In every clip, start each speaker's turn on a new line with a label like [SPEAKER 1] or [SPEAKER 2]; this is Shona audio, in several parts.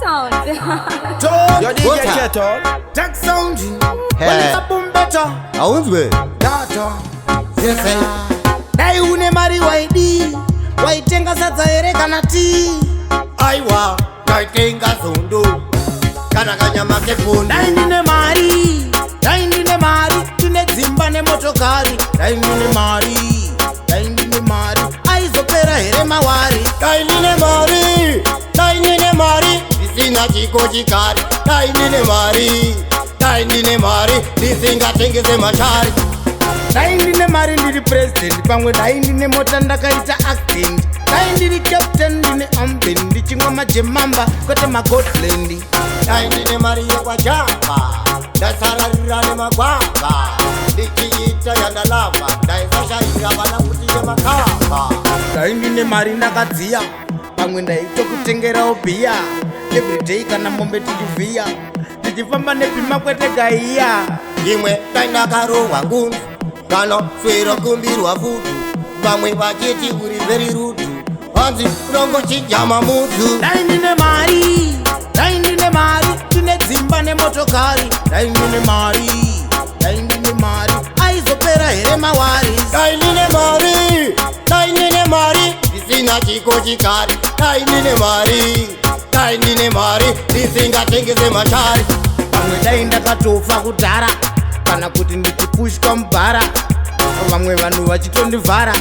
[SPEAKER 1] sound.
[SPEAKER 2] Your DJ Keto.
[SPEAKER 3] Jack sound.
[SPEAKER 2] Hey.
[SPEAKER 3] When it's a boom better.
[SPEAKER 2] Aunzwe.
[SPEAKER 3] Data. Yes, dai une mari waidi. Waitenga sadza ere kana ti.
[SPEAKER 2] Aiwa. Waitenga zondo. Kana kanyama kefundi.
[SPEAKER 3] Dai ndine mari. Dai ndine mari. Tine dzimba ne motokari. Dai ndine mari. Dai ndine mari. Aizopera here mawari.
[SPEAKER 2] Dai ndine mari. Dai ndine mari. Isina chiko chikari. Dai ndine mari. Dai ndine mari. Ndisingatengese machari.
[SPEAKER 3] Dai ndine mari ndiri president. Pamwe dai ndine mota ndakaita acting. Dai ndiri captain ndine amben. Ndichimwa majemamba kwete magotland.
[SPEAKER 2] Dai ndine mari yekwajamba. Ndasararira nemagwamba. Ndichiita yandalamba. Ndaisashaira vana kuti yemakamba.
[SPEAKER 3] Dai ndine mari ndakadziya. Pamwe ndaitokutengerawo bhiya. Everyday kana mombe tichivhiya. Tichifamba nepima kwete gaiya.
[SPEAKER 2] Imwe dai ndakarohwa ngundu. Kana swera kumbirwa fudu. Vamwe vachiti uri very rude. Hanzi unongochijama mudzu.
[SPEAKER 3] Dai ndine mari. Dai ndine mari. Tine dzimba nemotokari. Dai ndine mari. Dai ndine mari. Aizopera here mawari.
[SPEAKER 2] Dai ndine mari. Dai ndine mari. Ndisina chiko chikari. Dai ndine mari. Dai ndine mari. Ndisingatengese machari.
[SPEAKER 3] Pamwe dai ndakatofa kudhara. Kana kuti ndichipushwa mubhara. Vamwe vanhu vachitondivhara.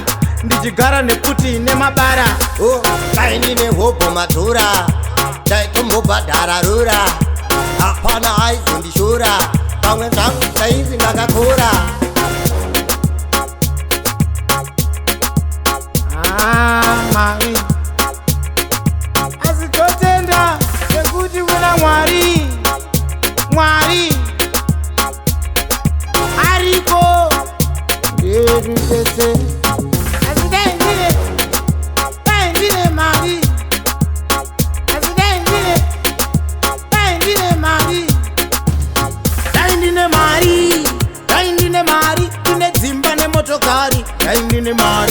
[SPEAKER 3] Ndichigara nekuti nemabara.
[SPEAKER 2] Oh, dai ndine hopo madhura. Dai tombobhadhara rura. Hapana aizondishora. Pamwe zvangu daizi ndakakura.
[SPEAKER 3] Mari. Asitotenda nekuti wena Mwari. Mwari ariko ndetese. Asidai ndine mari. Asidai ndine mari. Dai ndine mari. Dai ndine mari. Tine dzimba nemotokari. Dai ndine mari.